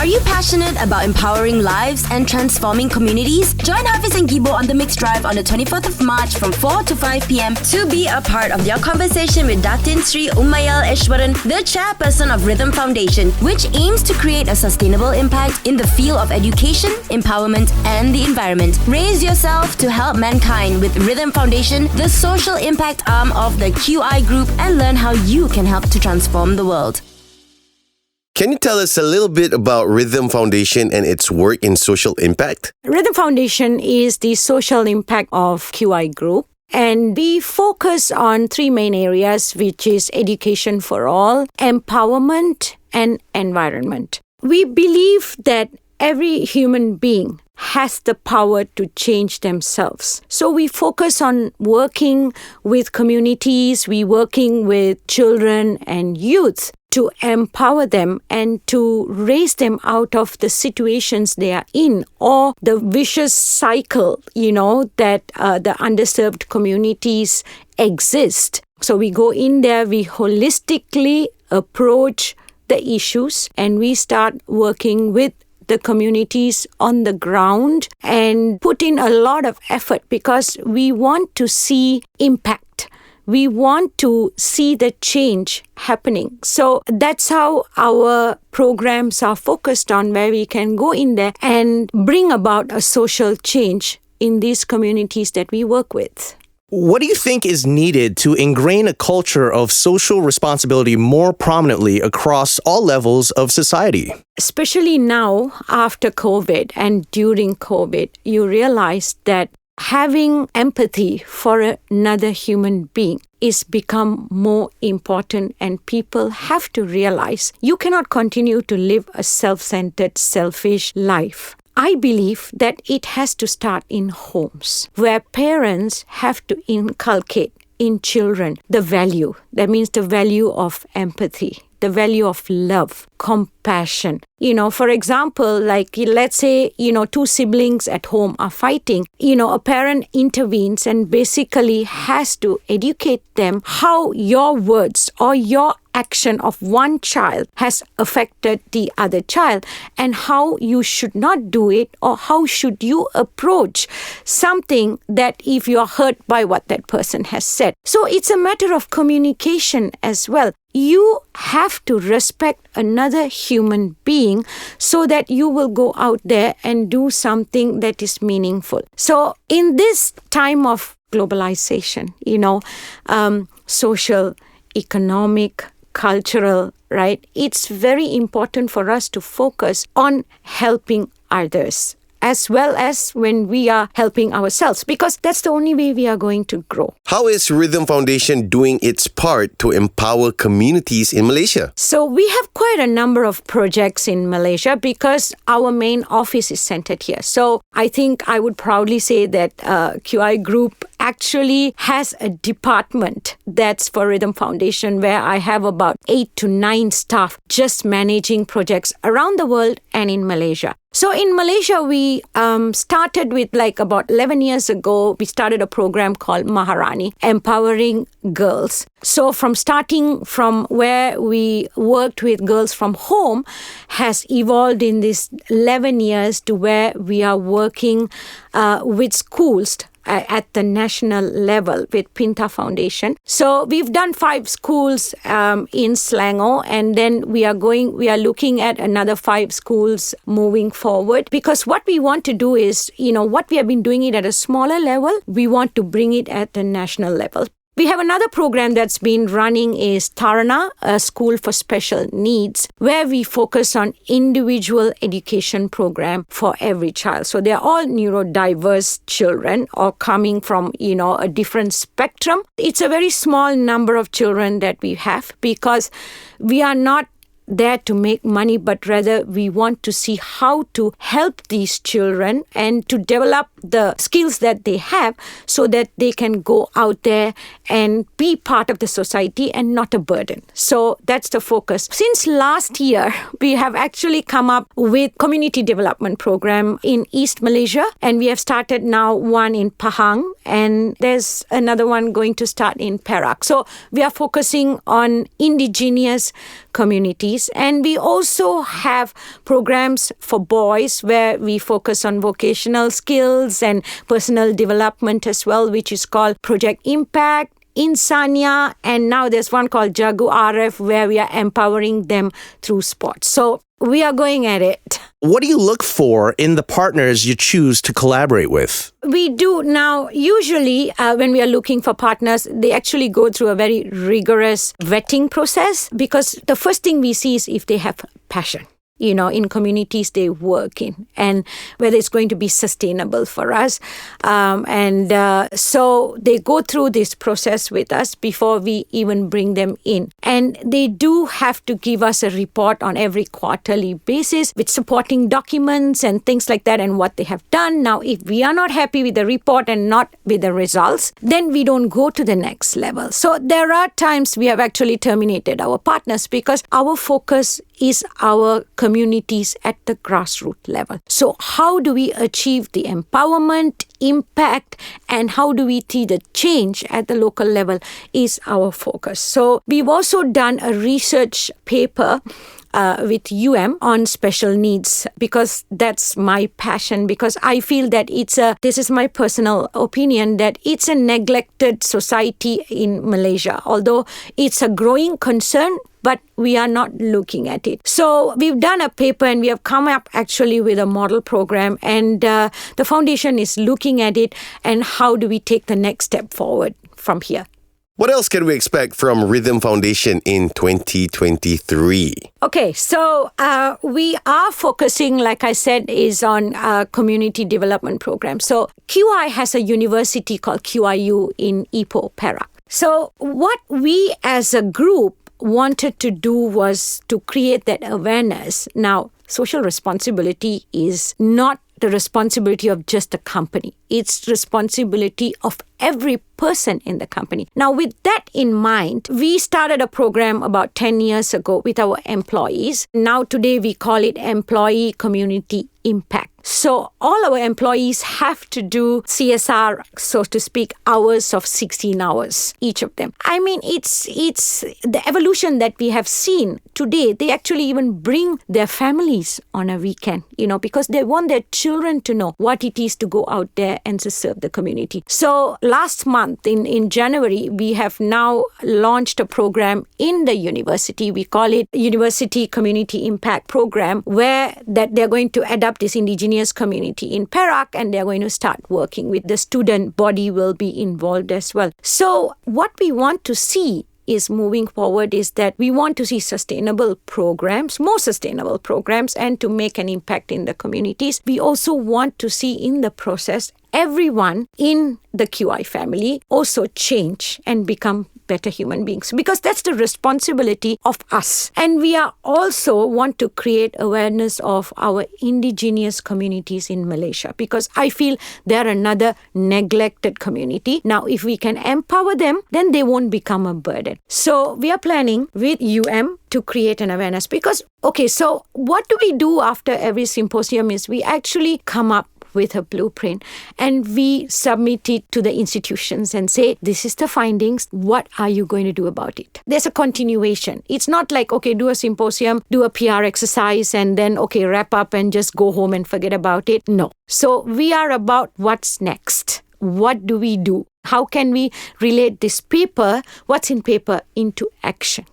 Are you passionate about empowering lives and transforming communities? Join Hafiz and Gibo on the Mixed Drive on the 24th of March from 4 to 5 p.m. to be a part of your conversation with Datin Sri Umayal Eswaran, the Chairperson of RYTHM Foundation, which aims to create a sustainable impact in the field of education, empowerment, and the environment. Raise yourself to help mankind with RYTHM Foundation, the social impact arm of the QI Group, and learn how you can help to transform the world. Can you tell us a little bit about RYTHM Foundation and its work in social impact? RYTHM Foundation is the social impact of QI Group, and we focus on three main areas, which is education for all, empowerment, and environment. We believe that every human being has the power to change themselves. So we focus on working with communities, we working with children and youth to empower them and to raise them out of the situations they are in or the vicious cycle, that the underserved communities exist. So we go in there, we holistically approach the issues, and we start working with the communities on the ground and put in a lot of effort because we want to see impact. We want to see the change happening. So that's how our programs are focused on, where we can go in there and bring about a social change in these communities that we work with. What do you think is needed to ingrain a culture of social responsibility more prominently across all levels of society? Especially now, after COVID and during COVID, you realize that having empathy for another human being is become more important, and people have to realize you cannot continue to live a self-centered, selfish life. I believe that it has to start in homes, where parents have to inculcate in children the value. That means the value of empathy, the value of love, compassion. For example, like let's say, two siblings at home are fighting. A parent intervenes and basically has to educate them how your words or your action of one child has affected the other child and how you should not do it, or how should you approach something that if you're hurt by what that person has said. So it's a matter of communication as well. You have to respect another human being so that you will go out there and do something that is meaningful. So in this time of globalization, social, economic, cultural, right? It's very important for us to focus on helping others as well as when we are helping ourselves, because that's the only way we are going to grow. How is RYTHM Foundation doing its part to empower communities in Malaysia? So we have quite a number of projects in Malaysia because our main office is centered here. So I think I would proudly say that QI Group actually has a department that's for RYTHM Foundation, where I have about 8 to 9 staff just managing projects around the world and in Malaysia. So in Malaysia, we started with about 11 years ago, we started a program called Maharani, Empowering Girls. So from starting from where we worked with girls from home has evolved in these 11 years to where we are working with schools at the national level with Pinta Foundation. So we've done 5 schools in Selangor, and then we are looking at another 5 schools moving forward, because what we want to do is, what we have been doing it at a smaller level, we want to bring it at the national level. We have another program that's been running is Tarana, a school for special needs, where we focus on individual education program for every child. So they're all neurodiverse children or coming from, a different spectrum. It's a very small number of children that we have because we are not there to make money, but rather we want to see how to help these children and to develop the skills that they have so that they can go out there and be part of the society and not a burden. So that's the focus. Since last year, we have actually come up with community development program in East Malaysia, and we have started now one in Pahang, and there's another one going to start in Perak. So we are focusing on indigenous communities, and we also have programs for boys where we focus on vocational skills and personal development as well, which is called Project Impact, Insania, and now there's one called Jagu RF where we are empowering them through sports. So we are going at it. What do you look for in the partners you choose to collaborate with? We do now, usually when we are looking for partners, they actually go through a very rigorous vetting process, because the first thing we see is if they have passion, in communities they work in, and whether it's going to be sustainable for us. So they go through this process with us before we even bring them in. And they do have to give us a report on every quarterly basis with supporting documents and things like that and what they have done. Now, if we are not happy with the report and not with the results, then we don't go to the next level. So there are times we have actually terminated our partners because our focus is our communities at the grassroots level. So how do we achieve the empowerment, impact, and how do we see the change at the local level is our focus. So we've also done a research paper with on special needs, because that's my passion, because I feel that this is my personal opinion, that it's a neglected society in Malaysia, although it's a growing concern, but we are not looking at it. So we've done a paper and we have come up actually with a model program, and the foundation is looking at it and how do we take the next step forward from here. What else can we expect from RYTHM Foundation in 2023? Okay, so we are focusing, like I said, is on community development programs. So QI has a university called QIU in Ipoh, Perak. So what we as a group wanted to do was to create that awareness. Now, social responsibility is not the responsibility of just the company. It's responsibility of every person in the company. Now, with that in mind, we started a program about 10 years ago with our employees. Now, today, we call it Employee Community Impact. So all our employees have to do CSR, so to speak, hours of 16 hours, each of them. I mean, it's the evolution that we have seen today. They actually even bring their families on a weekend, because they want their children to know what it is to go out there and to serve the community. So last month in January, we have now launched a program in the university. We call it University Community Impact Program, where that they're going to adapt this indigenous community in Perak, and they're going to start working with the student body will be involved as well. So what we want to see is moving forward is that we want to see sustainable programs, more sustainable programs, and to make an impact in the communities. We also want to see in the process everyone in the QI family also change and become better human beings, because that's the responsibility of us. And we are also want to create awareness of our indigenous communities in Malaysia, because I feel they're another neglected community. Now, if we can empower them, then they won't become a burden. So we are planning with to create an awareness, because, so what do we do after every symposium is we actually come up with a blueprint and we submit it to the institutions and say, this is the findings, what are you going to do about it? There's a continuation. It's not like, do a symposium, do a PR exercise and then, wrap up and just go home and forget about it. No. So we are about what's next. What do we do? How can we relate this paper, what's in paper, into action?